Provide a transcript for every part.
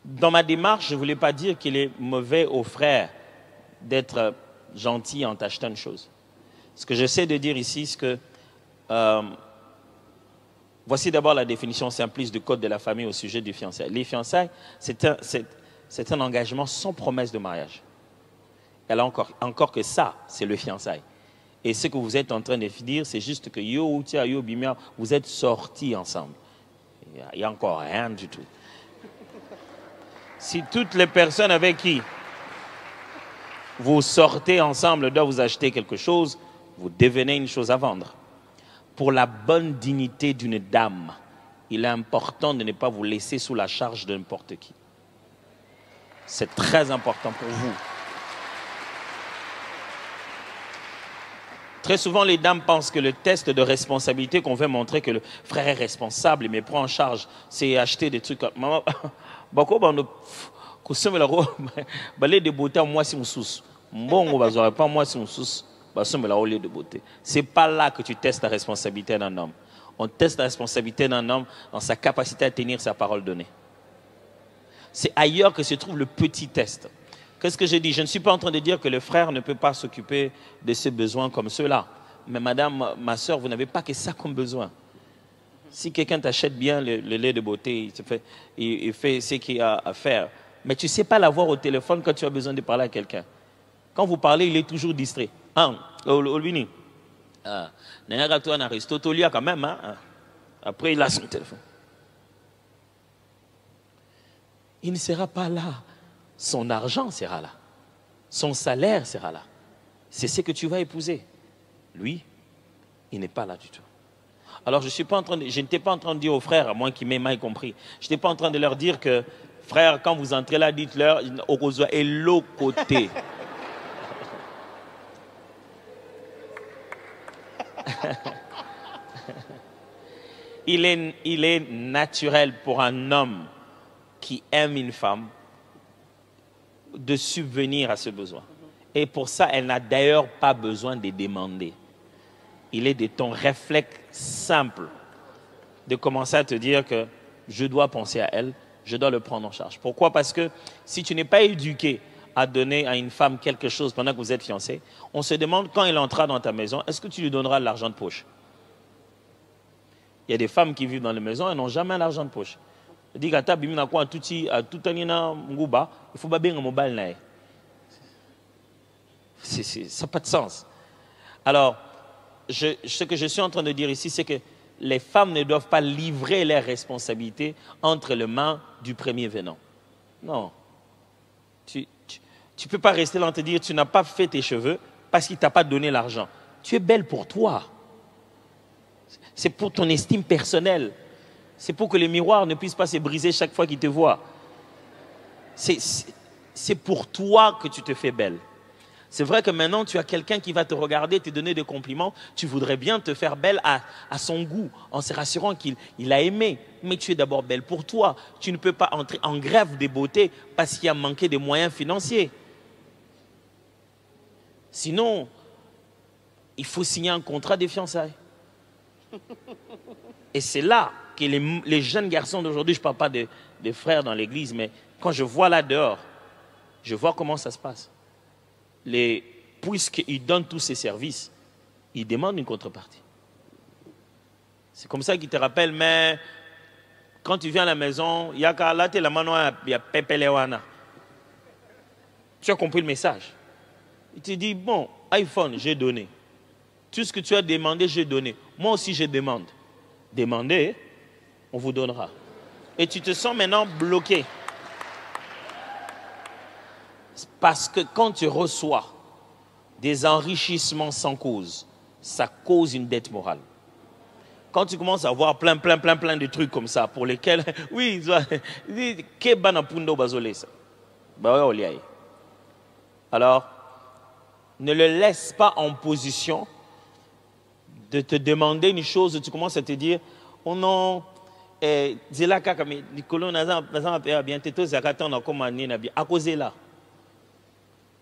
Dans ma démarche, je ne voulais pas dire qu'il est mauvais aux frères d'être gentil en t'achetant une chose. Ce que j'essaie de dire ici, c'est que voici d'abord la définition simpliste du code de la famille au sujet du fiançailles. Les fiançailles, c'est un engagement sans promesse de mariage. Elle a encore que ça, c'est le fiançailles. Et ce que vous êtes en train de dire, c'est juste que yo, tia, yo, bimia, vous êtes sortis ensemble. Il n'y a encore rien du tout. Si toutes les personnes avec qui vous sortez ensemble doivent vous acheter quelque chose, vous devenez une chose à vendre. Pour la bonne dignité d'une dame, il est important de ne pas vous laisser sous la charge de n'importe qui. C'est très important pour vous. Très souvent, les dames pensent que le test de responsabilité qu'on veut montrer que le frère est responsable et me prend en charge, c'est acheter des trucs comme... Maman, de beauté moi si sous bon pas moi si sous de beauté. C'est pas là que tu testes la responsabilité d'un homme. On teste la responsabilité d'un homme dans sa capacité à tenir sa parole donnée. C'est ailleurs que se trouve le petit test. Qu'est-ce que je dis? Je ne suis pas en train de dire que le frère ne peut pas s'occuper de ses besoins comme ceux-là. Mais madame, ma soeur, vous n'avez pas que ça comme besoin. Si quelqu'un t'achète bien le lait de beauté, il fait ce qu'il a à faire. Mais tu ne sais pas l'avoir au téléphone quand tu as besoin de parler à quelqu'un. Quand vous parlez, il est toujours distrait. Ah, Olvini. Toi, Aristote, quand même. Hein? Après, il a son téléphone. Il ne sera pas là. Son argent sera là. Son salaire sera là. C'est ce que tu vas épouser. Lui, il n'est pas là du tout. Alors, je n'étais pas en train de dire aux frères, à moins qu'ils m'aient mal compris, je n'étais pas en train de leur dire que, frère, quand vous entrez là, dites-leur, au besoin est l'autre côté. Il est naturel pour un homme qui aime une femme de subvenir à ce besoin. Et pour ça, elle n'a d'ailleurs pas besoin de demander. Il est de ton réflexe simple de commencer à te dire que je dois penser à elle, je dois le prendre en charge. Pourquoi? Parce que si tu n'es pas éduqué à donner à une femme quelque chose pendant que vous êtes fiancés, on se demande quand elle entrera dans ta maison, est-ce que tu lui donneras de l'argent de poche? Il y a des femmes qui vivent dans les maisons et n'ont jamais l'argent de poche. Il dit il faut pas bien un mobile. Ça n'a pas de sens. Alors, ce que je suis en train de dire ici, c'est que les femmes ne doivent pas livrer leurs responsabilités entre les mains du premier venant. Non. Tu ne peux pas rester là et te dire tu n'as pas fait tes cheveux parce qu'il ne t'a pas donné l'argent. Tu es belle pour toi. C'est pour ton estime personnelle. C'est pour que les miroirs ne puissent pas se briser chaque fois qu'ils te voient. C'est pour toi que tu te fais belle. C'est vrai que maintenant, tu as quelqu'un qui va te regarder, te donner des compliments. Tu voudrais bien te faire belle à son goût, en se rassurant qu'il a aimé. Mais tu es d'abord belle pour toi. Tu ne peux pas entrer en grève de beauté parce qu'il y a manqué de moyens financiers. Sinon, il faut signer un contrat de fiançailles. Et c'est là que les jeunes garçons d'aujourd'hui, je ne parle pas des frères dans l'église, mais quand je vois là dehors, je vois comment ça se passe. Puisqu'ils donnent tous ces services, ils demandent une contrepartie. C'est comme ça qu'ils te rappellent, mais quand tu viens à la maison, il y a là, la mano, il y a Pepelewana. Tu as compris le message. Il te dit, bon, iPhone, j'ai donné. Tout ce que tu as demandé, j'ai donné. Moi aussi, je demande. Demandez, on vous donnera. Et tu te sens maintenant bloqué. Parce que quand tu reçois des enrichissements sans cause, ça cause une dette morale. Quand tu commences à voir plein de trucs comme ça, pour lesquels, oui, alors, ne le laisse pas en position de te demander une chose, tu commences à te dire, oh non,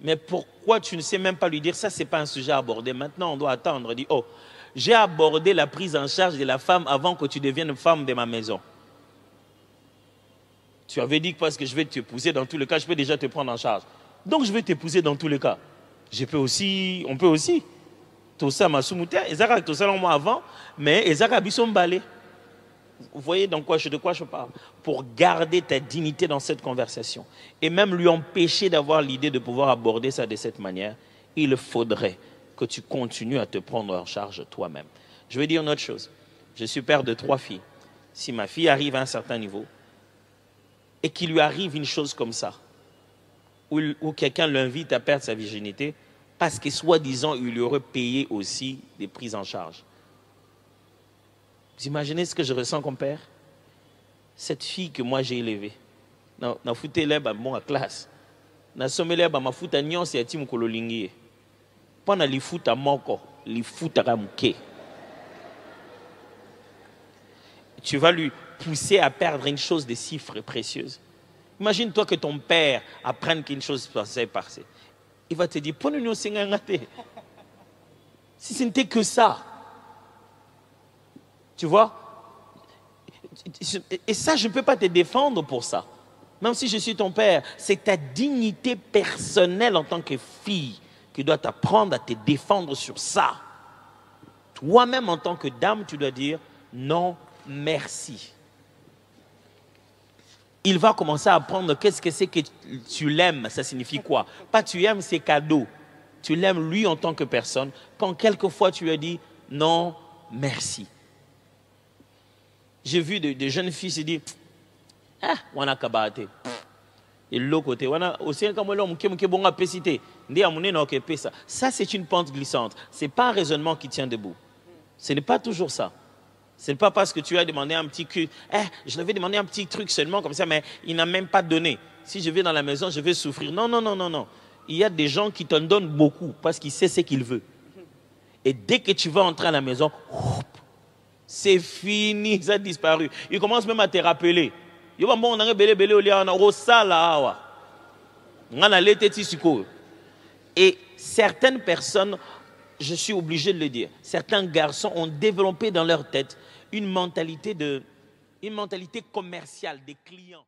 mais pourquoi tu ne sais même pas lui dire ça, c'est pas un sujet à aborder. Maintenant, on doit attendre. On dit, oh, j'ai abordé la prise en charge de la femme avant que tu deviennes femme de ma maison. Tu avais dit que parce que je vais t'épouser dans tous les cas, je peux déjà te prendre en charge. Donc je vais t'épouser dans tous les cas. On peut aussi. Tout ça, ma soumouté, Ezaka, tout ça, moi avant, mais Ezaka, bisson balé. Vous voyez de quoi je parle? Pour garder ta dignité dans cette conversation et même lui empêcher d'avoir l'idée de pouvoir aborder ça de cette manière, il faudrait que tu continues à te prendre en charge toi-même. Je vais dire une autre chose. Je suis père de 3 filles. Si ma fille arrive à un certain niveau et qu'il lui arrive une chose comme ça, où quelqu'un l'invite à perdre sa virginité, parce que soi-disant, il lui aurait payé aussi des prises en charge. Vous imaginez ce que je ressens comme père? Cette fille que moi j'ai élevée, na fouté l'herbe bon à classe, na sommé l'herbe ma fout à nyon c'est à tim kololingi. Pendant les foot à moko, les foot à ramouké. Tu vas lui pousser à perdre une chose de si précieuse. Imagine-toi que ton père apprenne qu'une chose passée par-ci. Il va te dire, si ce n'était que ça. Tu vois? Et ça, je ne peux pas te défendre pour ça. Même si je suis ton père, c'est ta dignité personnelle en tant que fille qui doit t'apprendre à te défendre sur ça. Toi-même, en tant que dame, tu dois dire non, merci. Il va commencer à apprendre qu'est-ce que c'est que tu l'aimes, ça signifie quoi? Pas tu aimes ses cadeaux, tu l'aimes lui en tant que personne, quand quelquefois tu lui as dit non, merci. J'ai vu des jeunes filles se dire ah, on a kabate. Et l'autre côté, on a aussi un camélon qui est bon à péciter. Ça, c'est une pente glissante. Ce n'est pas un raisonnement qui tient debout. Ce n'est pas toujours ça. Ce n'est pas parce que tu as demandé un petit cul. Je l'avais demandé un petit truc seulement comme ça, mais il n'a même pas donné. Si je vais dans la maison, je vais souffrir. Non, non, non, non, non. Il y a des gens qui t'en donnent beaucoup parce qu'ils savent ce qu'ils veulent. Et dès que tu vas entrer à la maison, c'est fini, ça a disparu. Il commence même à te rappeler. Et certaines personnes, je suis obligé de le dire, certains garçons ont développé dans leur tête une mentalité commerciale des clients.